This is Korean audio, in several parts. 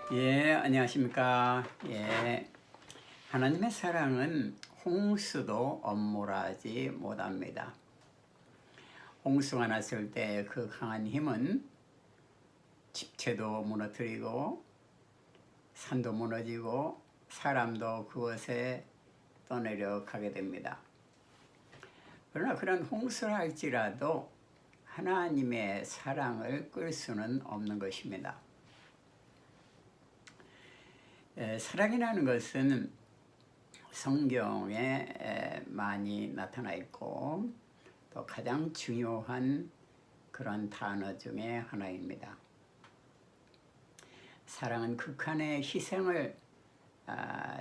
안녕하십니까. 하나님의 사랑은 홍수도 엄몰하지 못합니다. 홍수가 났을 때 그 강한 힘은 집체도 무너뜨리고 산도 무너지고 사람도 그곳에 떠내려 가게 됩니다. 그러나 그런 홍수라 할지라도 하나님의 사랑을 끌 수는 없는 것입니다. 사랑이라는 것은 성경에 많이 나타나 있고 또 가장 중요한 그런 단어 중에 하나입니다. 사랑은 극한의 희생을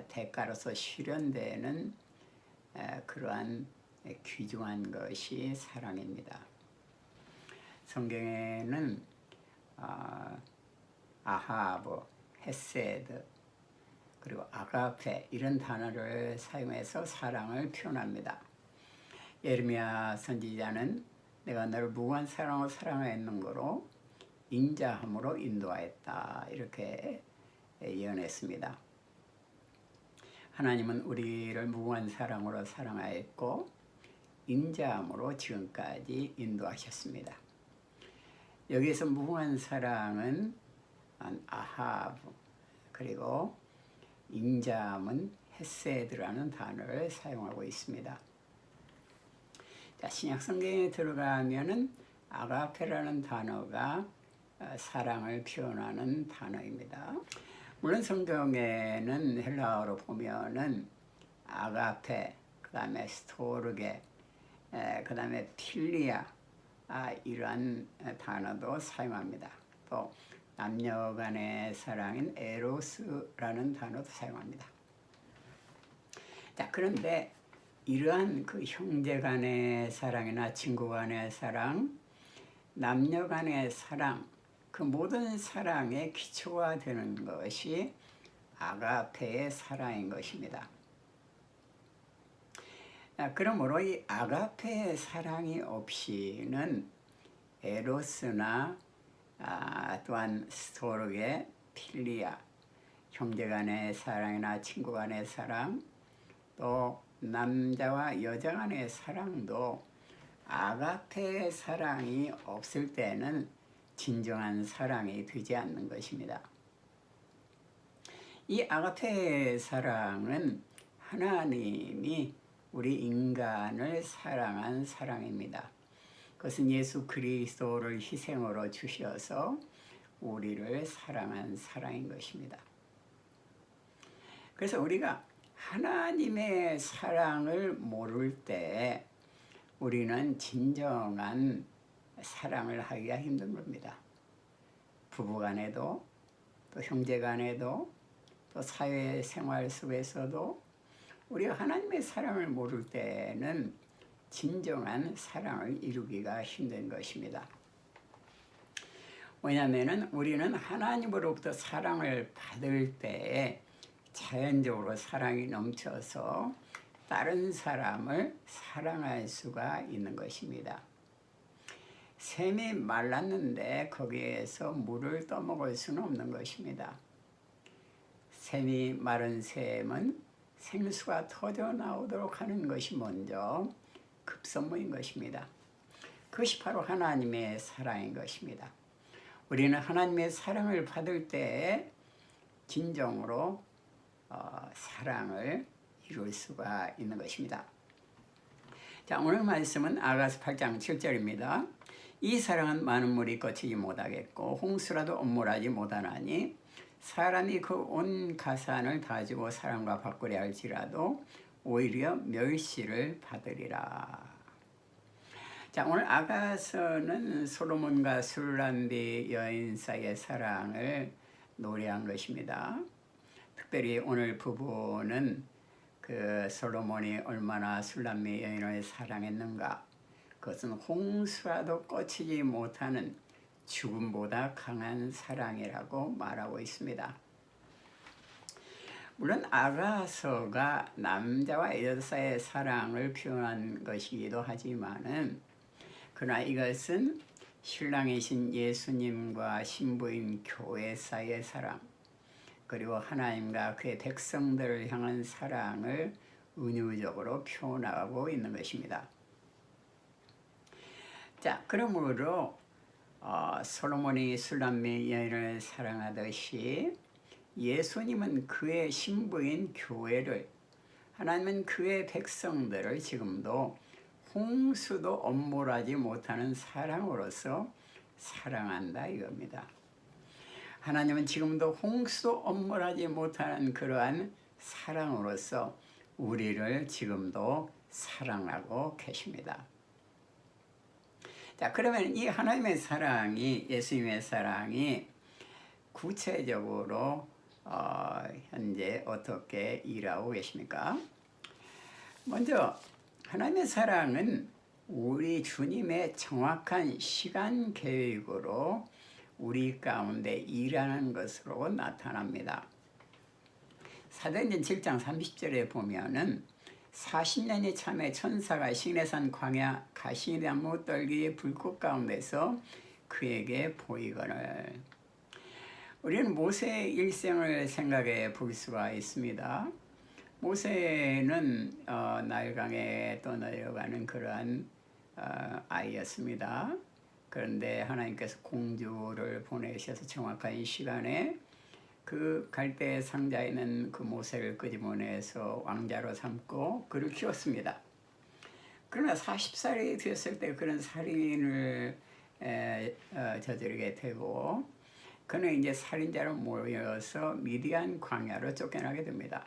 대가로서 실현되는 그러한 귀중한 것이 사랑입니다. 성경에는 아하브, 헤세드, 그리고 아가페 이런 단어를 사용해서 사랑을 표현합니다. 예레미야 선지자는 내가 너를 무한 사랑으로 사랑하였는 거로 인자함으로 인도하였다 이렇게 예언했습니다. 하나님은 우리를 무한 사랑으로 사랑하였고 인자함으로 지금까지 인도하셨습니다. 여기에서 무한 사랑은 아하브 그리고 인자함은 헤세드라는 단어를 사용하고 있습니다. 신약 성경에 들어가면은 아가페라는 단어가 사랑을 표현하는 단어입니다. 물론 성경에는 헬라어로 보면은 아가페, 그 다음에 스토르게, 그 다음에 필리아 이러한 단어도 사용합니다. 또 남녀 간의 사랑인 에로스라는 단어도 사용합니다. 그런데 이러한 그 형제 간의 사랑이나 친구 간의 사랑, 남녀 간의 사랑, 그 모든 사랑의 기초가 되는 것이 아가페의 사랑인 것입니다. 그러므로 이 아가페의 사랑이 없이는 에로스나 또한 스토르게, 필리아, 형제간의 사랑이나 친구 간의 사랑, 또 남자와 여자 간의 사랑도 아가페의 사랑이 없을 때는 진정한 사랑이 되지 않는 것입니다. 이 아가페의 사랑은 하나님이 우리 인간을 사랑한 사랑입니다. 그것은 예수 그리스도를 희생으로 주셔서 우리를 사랑한 사랑인 것입니다. 그래서 우리가 하나님의 사랑을 모를 때 우리는 진정한 사랑을 하기가 힘든 겁니다. 부부간에도 또 형제간에도 또 사회생활 속에서도 우리가 하나님의 사랑을 모를 때는 진정한 사랑을 이루기가 힘든 것입니다. 왜냐하면 우리는 하나님으로부터 사랑을 받을 때 자연적으로 사랑이 넘쳐서 다른 사람을 사랑할 수가 있는 것입니다. 샘이 말랐는데 거기에서 물을 떠먹을 수는 없는 것입니다. 샘이 마른 샘은 생수가 터져 나오도록 하는 것이 먼저 급선무인 것입니다. 그것이 바로 하나님의 사랑인 것입니다. 우리는 하나님의 사랑을 받을 때 진정으로 사랑을 이룰 수가 있는 것입니다. 오늘 말씀은 아가서 8장 7절입니다. 이 사랑은 많은 물이 거치지 못하겠고 홍수라도 엄몰하지 못하나니 사람이 그 온 가산을 다지고 사랑과 바꾸려 할지라도 오히려 멸시를 받으리라. 오늘 아가서는 솔로몬과 술람비 여인 사이의 사랑을 노래한 것입니다. 특별히 오늘 부부는 그 솔로몬이 얼마나 술람비 여인을 사랑했는가, 그것은 홍수라도 꺼치지 못하는 죽음보다 강한 사랑이라고 말하고 있습니다. 물론 아가서가 남자와 여자의 사랑을 표현한 것이기도 하지만은 그러나 이것은 신랑이신 예수님과 신부인 교회 사이의 사랑, 그리고 하나님과 그의 백성들을 향한 사랑을 은유적으로 표현하고 있는 것입니다. 자, 그러므로 솔로몬이 술람미 여인을 사랑하듯이 예수님은 그의 신부인 교회를, 하나님은 그의 백성들을 지금도 홍수도 엄몰하지 못하는 사랑으로서 사랑한다 이겁니다. 하나님은 지금도 홍수도 엄몰하지 못하는 그러한 사랑으로서 우리를 지금도 사랑하고 계십니다. 자, 그러면 이 하나님의 사랑이, 예수님의 사랑이 구체적으로 현재 어떻게 일하고 계십니까? 먼저 하나님의 사랑은 우리 주님의 정확한 시간 계획으로 우리 가운데 일하는 것으로 나타납니다. 사도행전 7장 30절에 보면은 40년이 참에 천사가 시내산 광야 가시나무 떨기의 불꽃 가운데서 그에게 보이거늘. 우리는 모세의 일생을 생각해 볼 수가 있습니다. 모세는 나일강에 떠내려가는 그러한 아이였습니다. 그런데 하나님께서 공주를 보내셔서 정확한 시간에 그 갈대 상자에 있는 그 모세를 끄집어내서 왕자로 삼고 그를 키웠습니다. 그러나 40살이 되었을 때 그런 살인을 저지르게 되고 그는 이제 살인자로 모여서 미디안 광야로 쫓겨나게 됩니다.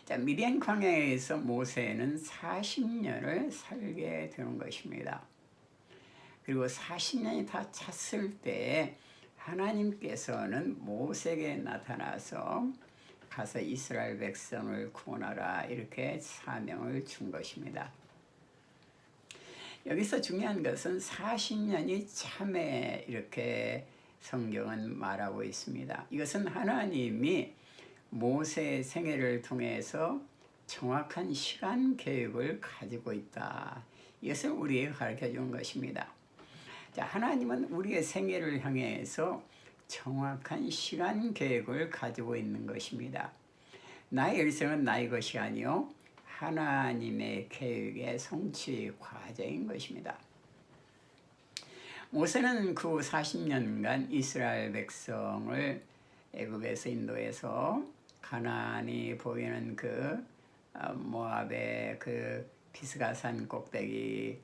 자, 미디안 광야에서 모세는 40년을 살게 되는 것입니다. 그리고 40년이 다 찼을 때 하나님께서는 모세에게 나타나서 가서 이스라엘 백성을 구원하라 이렇게 사명을 준 것입니다. 여기서 중요한 것은 40년이 참에 이렇게 성경은 말하고 있습니다. 이것은 하나님이 모세의 생애를 통해서 정확한 시간 계획을 가지고 있다. 이것을 우리에게 가르쳐 준 것입니다. 자, 하나님은 우리의 생애를 향해서 정확한 시간 계획을 가지고 있는 것입니다. 나의 일생은 나의 것이 아니요 하나님의 계획의 성취 과정인 것입니다. 모세는 그 40년간 이스라엘 백성을 애굽에서 인도해서 가나안이 보이는 그 모압의 그 비스가산 꼭대기까지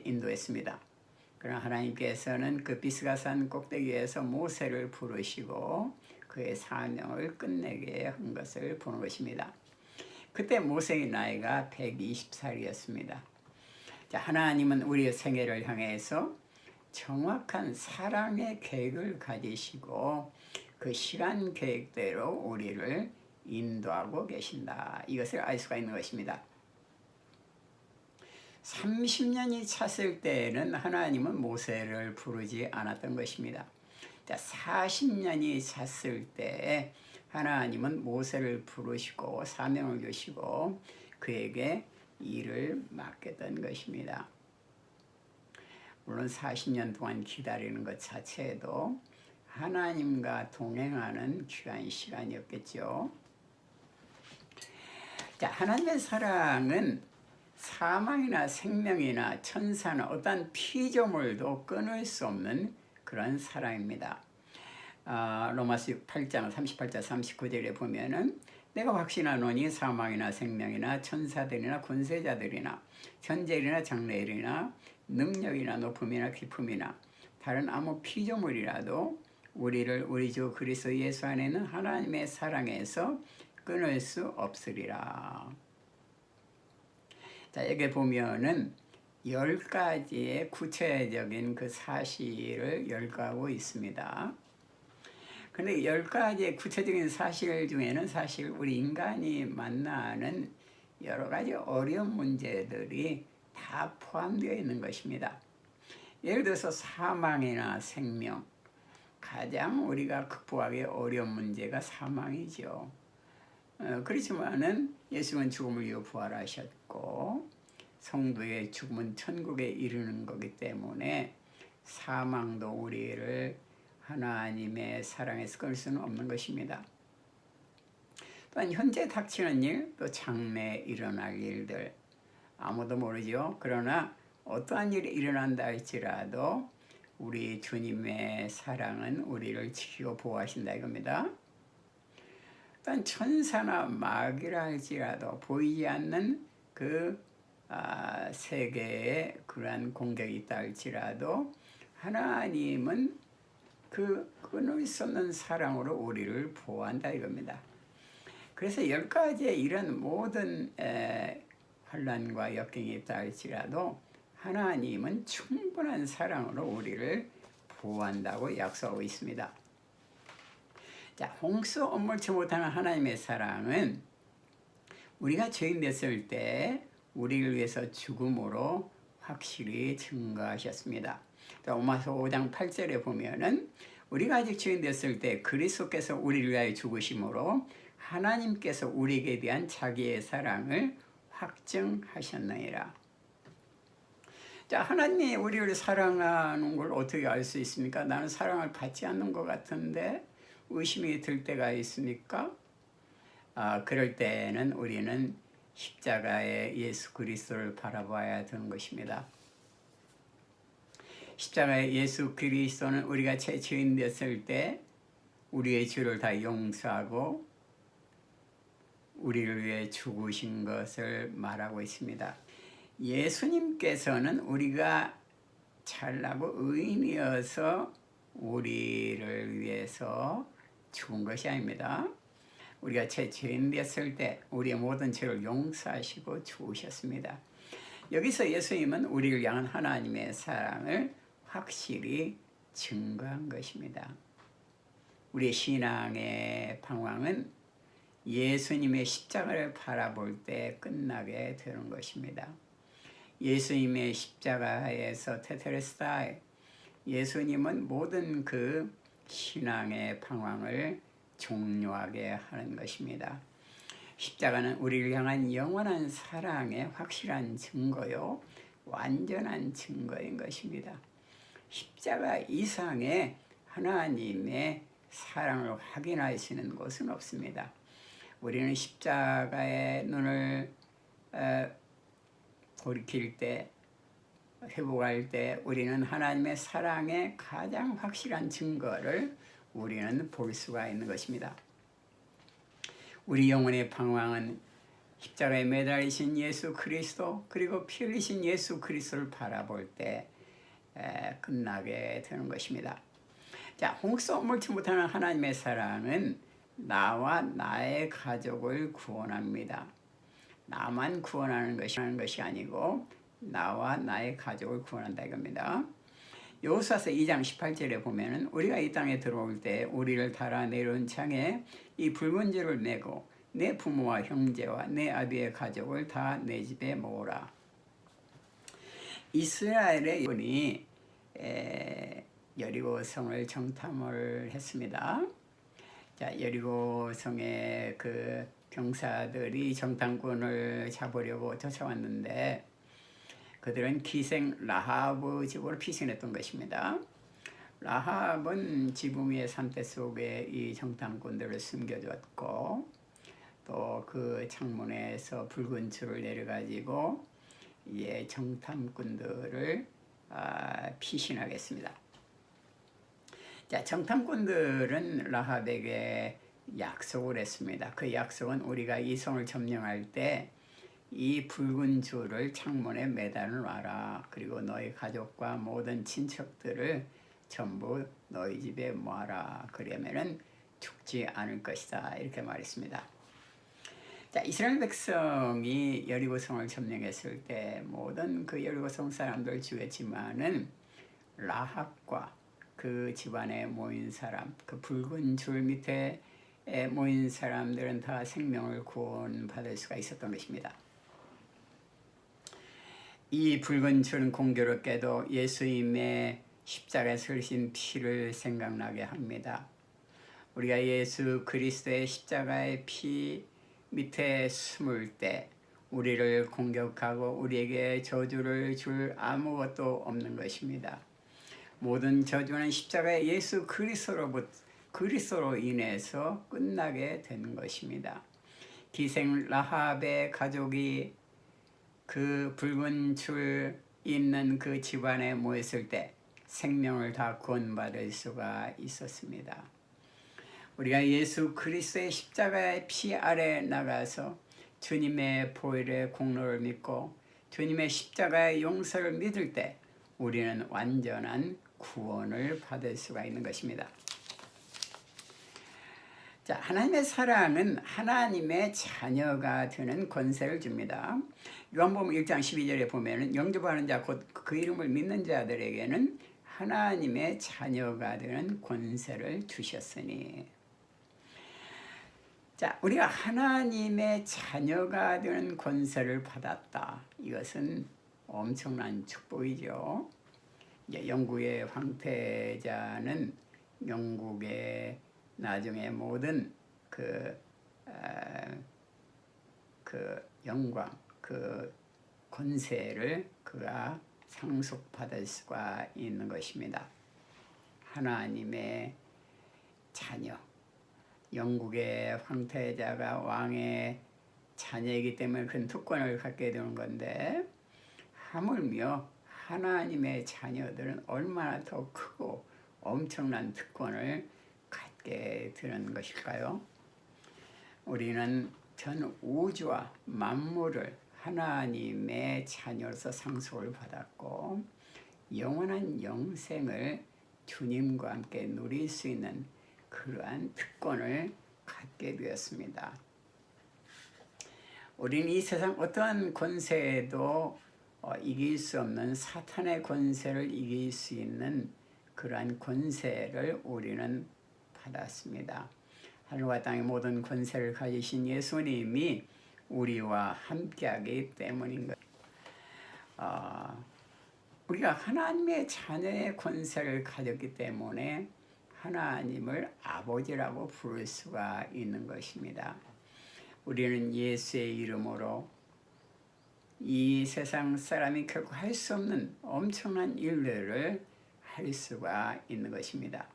인도했습니다. 그러나 하나님께서는 그 비스가산 꼭대기에서 모세를 부르시고 그의 사명을 끝내게 한 것을 보는 것입니다. 그때 모세의 나이가 120살이었습니다. 자, 하나님은 우리의 생애를 향해서 정확한 사랑의 계획을 가지시고 그 시간 계획대로 우리를 인도하고 계신다. 이것을 알 수가 있는 것입니다. 30년이 찼을 때에는 하나님은 모세를 부르지 않았던 것입니다. 자, 40년이 찼을 때 하나님은 모세를 부르시고 사명을 주시고 그에게 일을 맡겼던 것입니다. 물론 40년 동안 기다리는 것 자체도 하나님과 동행하는 귀한 시간이었겠죠. 자, 하나님의 사랑은 사망이나 생명이나 천사나 어떤 피조물도 끊을 수 없는 그런 사랑입니다. 로마서 8장 38절 39절에 보면은 내가 확신하노니 사망이나 생명이나 천사들이나 권세자들이나 현재일이나 장래일이나 능력이나 높음이나 깊음이나 다른 아무 피조물이라도 우리를 우리 주 그리스도 예수 안에 있는 하나님의 사랑에서 끊을 수 없으리라. 자, 여기 보면은 10가지의 구체적인 그 사실을 열거하고 있습니다. 그런데 10가지의 구체적인 사실 중에는 사실 우리 인간이 만나는 여러 가지 어려운 문제들이 다 포함되어 있는 것입니다. 예를 들어서 사망이나 생명, 가장 우리가 극복하기 어려운 문제가 사망이죠. 그렇지만은 예수는 죽음을 이겨 부활하셨고 성도의 죽음은 천국에 이르는 거기 때문에 사망도 우리를 하나님의 사랑에서 끊을 수는 없는 것입니다. 또한 현재 닥치는 일, 또 장래에 일어날 일들 아무도 모르죠. 그러나 어떠한 일이 일어난다 할지라도 우리 주님의 사랑은 우리를 지키고 보호하신다 이겁니다. 또한 천사나 마귀라 할지라도 보이지 않는 그 세계에 그러한 공격이 있다 할지라도 하나님은 그 끊을 수 없는 사랑으로 우리를 보호한다 이겁니다. 그래서 10가지의 이런 모든 환난과 역경이 있다 할지라도 하나님은 충분한 사랑으로 우리를 보호한다고 약속하고 있습니다. 자, 홍수 엄물치 못하는 하나님의 사랑은 우리가 죄인 됐을 때 우리를 위해서 죽음으로 확실히 증거하셨습니다. 로마서 5장 8절에 보면은 우리가 아직 죄인 됐을 때 그리스도께서 우리를 위하여 죽으심으로 하나님께서 우리에게 대한 자기의 사랑을 확증하셨느니라. 자, 하나님이 우리를 사랑하는 걸 어떻게 알 수 있습니까? 나는 사랑을 받지 않는 것 같은데 의심이 들 때가 있습니까? 그럴 때는 우리는 십자가의 예수 그리스도를 바라봐야 되는 것입니다. 십자가의 예수 그리스도는 우리가 죄인 됐을 때 우리의 죄를 다 용서하고 우리를 위해 죽으신 것을 말하고 있습니다. 예수님께서는 우리가 잘나고 의인이어서 우리를 위해서 죽은 것이 아닙니다. 우리가 죄인 됐을 때 우리의 모든 죄를 용서하시고 죽으셨습니다. 여기서 예수님은 우리를 향한 하나님의 사랑을 확실히 증거한 것입니다. 우리의 신앙의 방황은 예수님의 십자가를 바라볼 때 끝나게 되는 것입니다. 예수님의 십자가에서 테텔레스타이, 예수님은 모든 그 신앙의 방황을 종료하게 하는 것입니다. 십자가는 우리를 향한 영원한 사랑의 확실한 증거요, 완전한 증거인 것입니다. 십자가 이상의 하나님의 사랑을 확인할 수 있는 곳은 없습니다. 우리는 십자가의 눈을 돌이킬 때, 회복할 때 우리는 하나님의 사랑의 가장 확실한 증거를 우리는 볼 수가 있는 것입니다. 우리 영혼의 방황은 십자가에 매달리신 예수 그리스도, 그리고 피 흘리신 예수 그리스도를 바라볼 때 끝나게 되는 것입니다. 자, 홍수 엄물치 못하는 하나님의 사랑은 나와 나의 가족을 구원합니다. 나만 구원하는 것이 아니고 나와 나의 가족을 구원한다 이겁니다. 여호수아서 2장 18절에 보면은 우리가 이 땅에 들어올 때 우리를 달아 내려온 창에 이 붉은 줄을 메고 내 부모와 형제와 내 아비의 가족을 다 내 집에 모으라. 이스라엘의 군이 여리고성을 정탐을 했습니다. 자, 여리고성의 그 병사들이 정탐꾼을 잡으려고 쫓아왔는데 그들은 기생 라합의 집으로 피신했던 것입니다. 라합은 지붕 위의 산대 속에 이 정탐꾼들을 숨겨줬고 또 그 창문에서 붉은 줄을 내려가지고 정탐꾼들을 피신하겠습니다. 자, 정탐꾼들은 라합에게 약속을 했습니다. 그 약속은 우리가 이 성을 점령할 때 이 붉은 줄을 창문에 매달아 놔라. 그리고 너희 가족과 모든 친척들을 전부 너희 집에 모아라. 그러면은 죽지 않을 것이다. 이렇게 말했습니다. 자, 이스라엘 백성이 여리고성을 점령했을 때 모든 그 여리고성 사람들 죽였지만은 라합과 그 집안에 모인 사람, 그 붉은 줄 밑에 모인 사람들은 다 생명을 구원받을 수가 있었던 것입니다. 이 붉은 줄은 공교롭게도 예수님의 십자가에서 흘리신 피를 생각나게 합니다. 우리가 예수 그리스도의 십자가의 피 밑에 숨을 때 우리를 공격하고 우리에게 저주를 줄 아무것도 없는 것입니다. 모든 저주는 십자가의 예수 그리스도로 인해서 끝나게 된 것입니다. 기생 라합의 가족이 그 붉은 줄 있는 그 집안에 모였을 때 생명을 다 구원받을 수가 있었습니다. 우리가 예수 그리스도의 십자가의 피 아래 나가서 주님의 보혈의 공로를 믿고 주님의 십자가의 용서를 믿을 때 우리는 완전한 구원을 받을 수가 있는 것입니다. 자, 하나님의 사랑은 하나님의 자녀가 되는 권세를 줍니다. 요한복음 1장 12절에 보면은 영접하는 자 곧 그 이름을 믿는 자들에게는 하나님의 자녀가 되는 권세를 주셨으니. 자, 우리가 하나님의 자녀가 되는 권세를 받았다. 이것은 엄청난 축복이죠. 영국의 황태자는 영국의 나중에 모든 그 영광, 그 권세를 그가 상속받을 수가 있는 것입니다. 하나님의 자녀. 영국의 황태자가 왕의 자녀이기 때문에 큰 특권을 갖게 되는 건데, 하물며 하나님의 자녀들은 얼마나 더 크고 엄청난 특권을 갖게 되는 것일까요? 우리는 전 우주와 만물을 하나님의 자녀로서 상속을 받았고 영원한 영생을 주님과 함께 누릴 수 있는 그러한 특권을 갖게 되었습니다. 우리는 이 세상 어떠한 권세에도 이길 수 없는 사탄의 권세를 이길 수 있는 그러한 권세를 우리는 받았습니다. 하늘과 땅의 모든 권세를 가지신 예수님이 우리와 함께하기 때문인 것. 우리가 하나님의 자녀의 권세를 가졌기 때문에 하나님을 아버지라고 부를 수가 있는 것입니다. 우리는 예수의 이름으로 이 세상 사람이 결코 할 수 없는 엄청난 일들을 할 수가 있는 것입니다.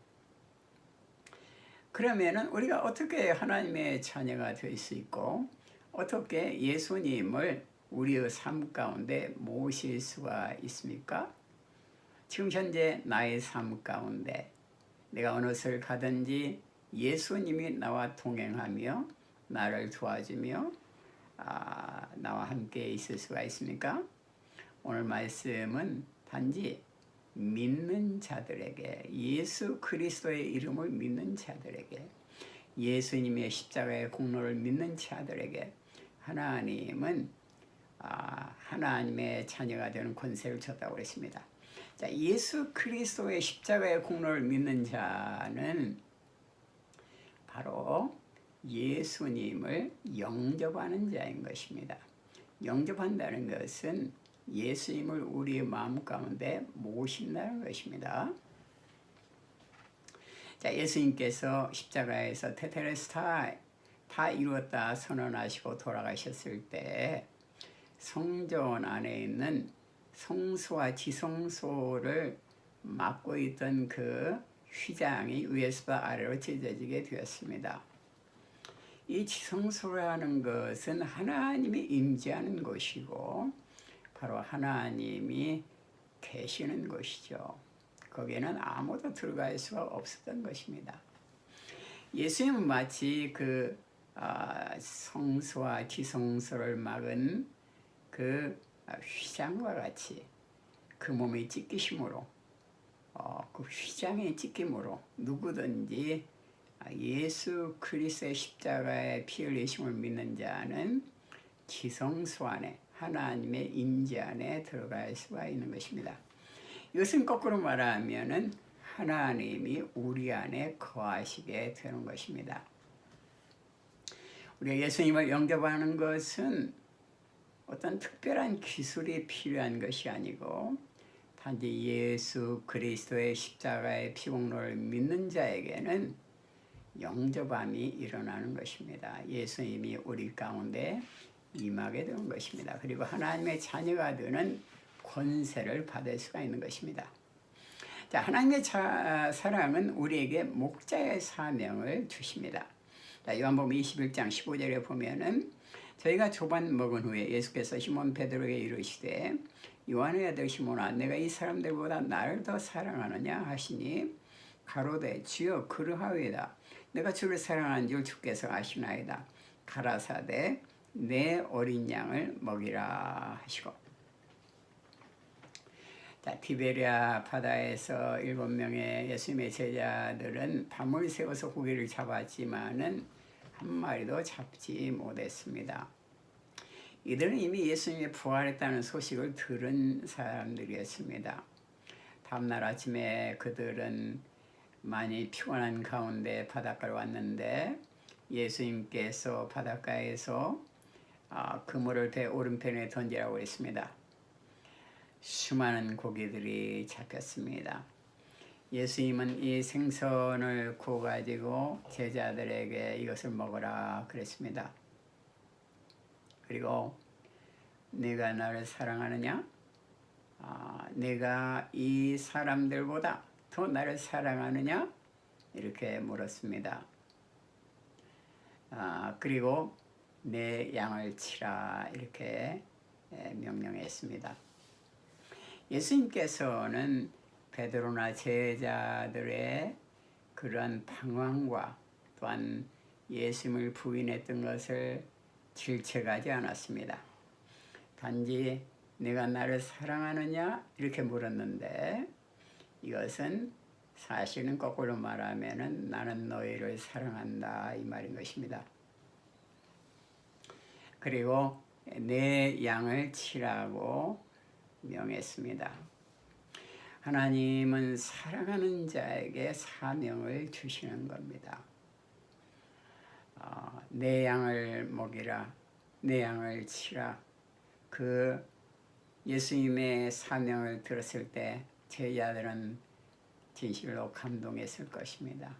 그러면은 우리가 어떻게 하나님의 자녀가 될 수 있고 어떻게 예수님을 우리의 삶 가운데 모실 수가 있습니까? 지금 현재 나의 삶 가운데 내가 어느 곳을 가든지 예수님이 나와 동행하며 나를 도와주며 나와 함께 있을 수가 있습니까? 오늘 말씀은 단지 믿는 자들에게, 예수 그리스도의 이름을 믿는 자들에게, 예수님의 십자가의 공로를 믿는 자들에게 하나님은 하나님의 자녀가 되는 권세를 줬다고 그랬습니다. 자, 예수 그리스도의 십자가의 공로를 믿는 자는 바로 예수님을 영접하는 자인 것입니다. 영접한다는 것은 예수님을 우리의 마음 가운데 모신다는 것입니다. 자, 예수님께서 십자가에서 테텔레스타 다 이루었다 선언하시고 돌아가셨을 때 성전 안에 있는 성소와 지성소를 맡고 있던 그 휘장이 위에서 아래로 찢어지게 되었습니다. 이 지성소라는 것은 하나님이 임재하는 곳이고 바로 하나님이 계시는 곳이죠. 거기에는 아무도 들어갈 수가 없었던 것입니다. 예수님은 마치 그 성소와 지성소를 막은 그 휘장과 같이 그 몸의 찢기심으로 그 휘장의 찢김으로 누구든지 예수 그리스도의 십자가의 피 흘리심을 믿는 자는 지성소 안에 하나님의 임재 안에 들어갈 수가 있는 것입니다. 이것은 거꾸로 말하면은 하나님이 우리 안에 거하시게 되는 것입니다. 우리가 예수님을 영접하는 것은 어떤 특별한 기술이 필요한 것이 아니고 단지 예수 그리스도의 십자가의 피공로를 믿는 자에게는 영접함이 일어나는 것입니다. 예수님이 우리 가운데 임하게 되는 것입니다. 그리고 하나님의 자녀가 되는 권세를 받을 수가 있는 것입니다. 자, 하나님의 사랑은 우리에게 목자의 사명을 주십니다. 자, 요한복음 21장 15절에 보면은 저희가 조반 먹은 후에 예수께서 시몬 베드로에게 이르시되 요한의 아들 시몬아 내가 이 사람들보다 나를 더 사랑하느냐 하시니 가로되 주여 그러하오이다. 내가 주를 사랑하는 줄 주께서 아시나이다. 가라사대 내 어린 양을 먹이라 하시고. 자, 티베리아 바다에서 7명의 예수님의 제자들은 밤을 새워서 고기를 잡았지만은 한 마리도 잡지 못했습니다. 이들은 이미 예수님이 부활했다는 소식을 들은 사람들이었습니다. 다음날 아침에 그들은 많이 피곤한 가운데 바닷가로 왔는데 예수님께서 바닷가에서 그물을 배 오른편에 던지라고 했습니다. 수많은 고기들이 잡혔습니다. 예수님은 이 생선을 구워가지고 제자들에게 이것을 먹어라 그랬습니다. 그리고 네가 나를 사랑하느냐? 내가 이 사람들보다 더 나를 사랑하느냐? 이렇게 물었습니다. 그리고 내 양을 치라 이렇게 명령했습니다. 예수님께서는 베드로나 제자들의 그러한 방황과 또한 예수님을 부인했던 것을 질책하지 않았습니다. 단지 내가 나를 사랑하느냐 이렇게 물었는데 이것은 사실은 거꾸로 말하면 나는 너희를 사랑한다 이 말인 것입니다. 그리고 내 양을 치라고 명했습니다. 하나님은 사랑하는 자에게 사명을 주시는 겁니다. 내 양을 먹이라, 내 양을 치라. 그 예수님의 사명을 들었을 때 제자들은 진실로 감동했을 것입니다.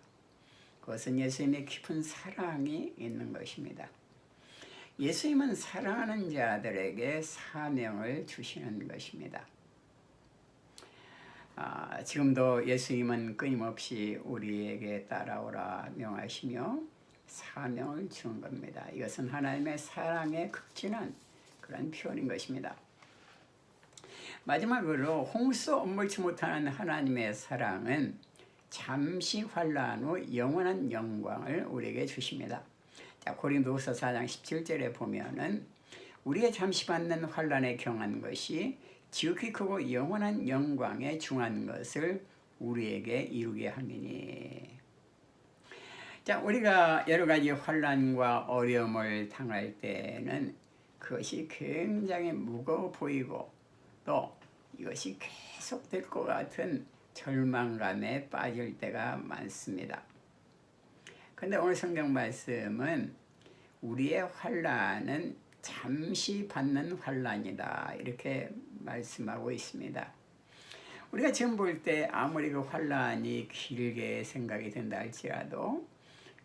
그것은 예수님의 깊은 사랑이 있는 것입니다. 예수님은 사랑하는 자들에게 사명을 주시는 것입니다. 지금도 예수님은 끊임없이 우리에게 따라오라 명하시며 사명을 주는 겁니다. 이것은 하나님의 사랑에 극진한 그런 표현인 것입니다. 마지막으로 홍수 엄물치 못하는 하나님의 사랑은 잠시 환난 후 영원한 영광을 우리에게 주십니다. 자, 고린도후서 4장 17절에 보면은 우리의 잠시 받는 환난에 경한 것이 지극히 크고 영원한 영광에 중한 것을 우리에게 이루게 함이니. 자, 우리가 여러 가지 환난과 어려움을 당할 때는 그것이 굉장히 무거워 보이고 또 이것이 계속될 것 같은 절망감에 빠질 때가 많습니다. 그런데 오늘 성경 말씀은 우리의 환난은 잠시 받는 환난이다 이렇게 말씀하고 있습니다. 우리가 지금 볼 때 아무리 그 환난이 길게 생각이 된다 할지라도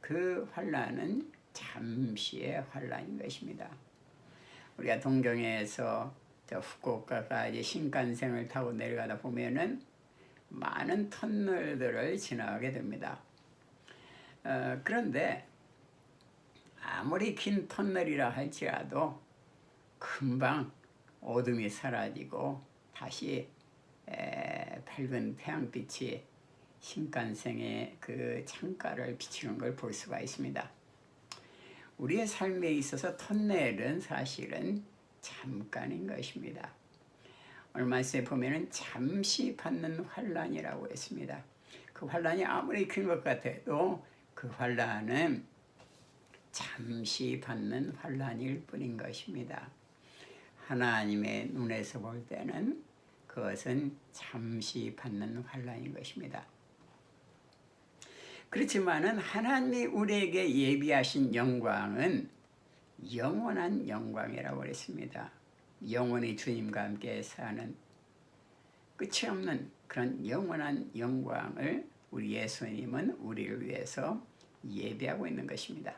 그 환난은 잠시의 환난인 것입니다. 우리가 동경에서 저 후쿠오카까지 신칸센을 타고 내려가다 보면은 많은 터널들을 지나가게 됩니다. 그런데 아무리 긴 터널이라 할지라도 금방 어둠이 사라지고 다시 밝은 태양빛이 신칸센의 그 창가를 비추는 걸 볼 수가 있습니다. 우리의 삶에 있어서 터널은 사실은 잠깐인 것입니다. 오늘 말씀에 보면은 잠시 받는 환난이라고 했습니다. 그 환난이 아무리 긴 것 같아도 그 환난은 잠시 받는 환난일 뿐인 것입니다. 하나님의 눈에서 볼 때는 그것은 잠시 받는 환난인 것입니다. 그렇지만은 하나님이 우리에게 예비하신 영광은 영원한 영광이라고 했습니다. 영원히 주님과 함께 사는 끝이 없는 그런 영원한 영광을 우리 예수님은 우리를 위해서 예비하고 있는 것입니다.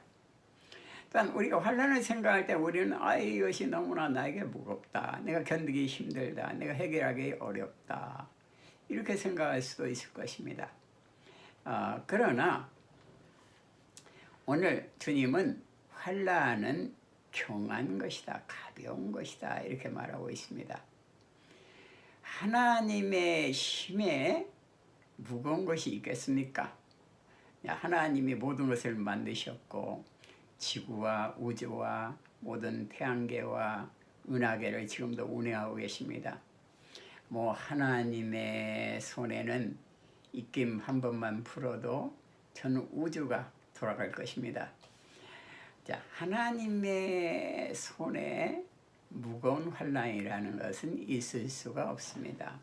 또한 우리가 환난을 생각할 때 우리는 이것이 너무나 나에게 무겁다. 내가 견디기 힘들다. 내가 해결하기 어렵다. 이렇게 생각할 수도 있을 것입니다. 그러나 오늘 주님은 환난은 평안한 것이다, 가벼운 것이다 이렇게 말하고 있습니다. 하나님의 힘에 무거운 것이 있겠습니까? 하나님이 모든 것을 만드셨고 지구와 우주와 모든 태양계와 은하계를 지금도 운행하고 계십니다. 하나님의 손에는 입김 한 번만 풀어도 전 우주가 돌아갈 것입니다. 자, 하나님의 손에 무거운 환난이라는 것은 있을 수가 없습니다.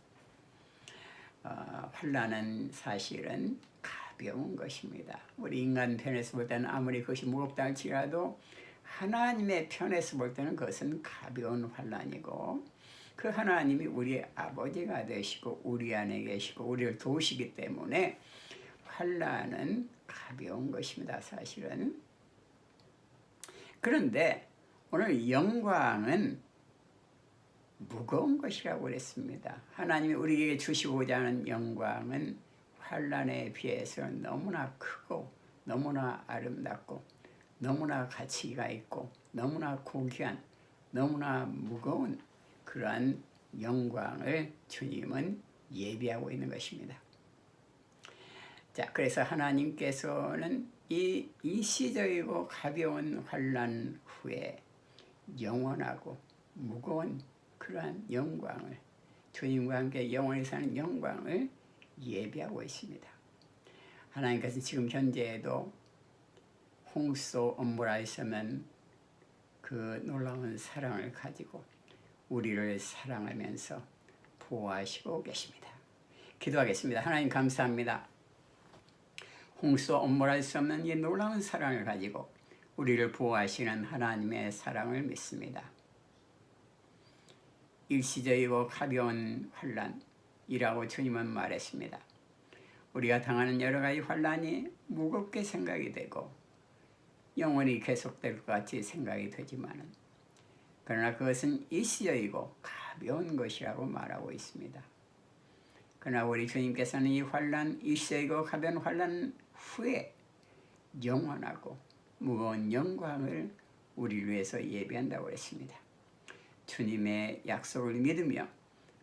환난은 사실은 가벼운 것입니다. 우리 인간 편에서 볼 때는 아무리 그것이 무겁다 할지라도 하나님의 편에서 볼 때는 그것은 가벼운 환난이고, 그 하나님이 우리의 아버지가 되시고 우리 안에 계시고 우리를 도우시기 때문에 환난은 가벼운 것입니다, 사실은. 그런데 오늘 영광은 무거운 것이라고 그랬습니다. 하나님이 우리에게 주시고자 하는 영광은 환난에 비해서 너무나 크고 너무나 아름답고 너무나 가치가 있고 너무나 고귀한, 너무나 무거운 그러한 영광을 주님은 예비하고 있는 것입니다. 자, 그래서 하나님께서는 이 일시적이고 가벼운 환난 후에 영원하고 무거운 그러한 영광을, 주님과 함께 영원히 사는 영광을 예비하고 있습니다. 하나님께서 지금 현재에도 홍수 엄브라이서는 그 놀라운 사랑을 가지고 우리를 사랑하면서 보호하시고 계십니다. 기도하겠습니다. 하나님 감사합니다. 홍수 엄물할 수 없는 이 놀라운 사랑을 가지고 우리를 보호하시는 하나님의 사랑을 믿습니다. 일시적이고 가벼운 환난이라고 주님은 말했습니다. 우리가 당하는 여러 가지 환난이 무겁게 생각이 되고 영원히 계속될 것 같이 생각이 되지만은, 그러나 그것은 일시적이고 가벼운 것이라고 말하고 있습니다. 그러나 우리 주님께서는 이 환난, 일시적이고 가벼운 환난 후에 영원하고 무거운 영광을 우리를 위해서 예비한다고 했습니다. 주님의 약속을 믿으며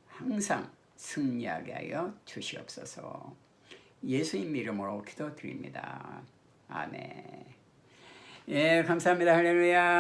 항상 승리하게 하여 주시옵소서. 예수님 이름으로 기도드립니다. 아멘. 예, 감사합니다. 할렐루야.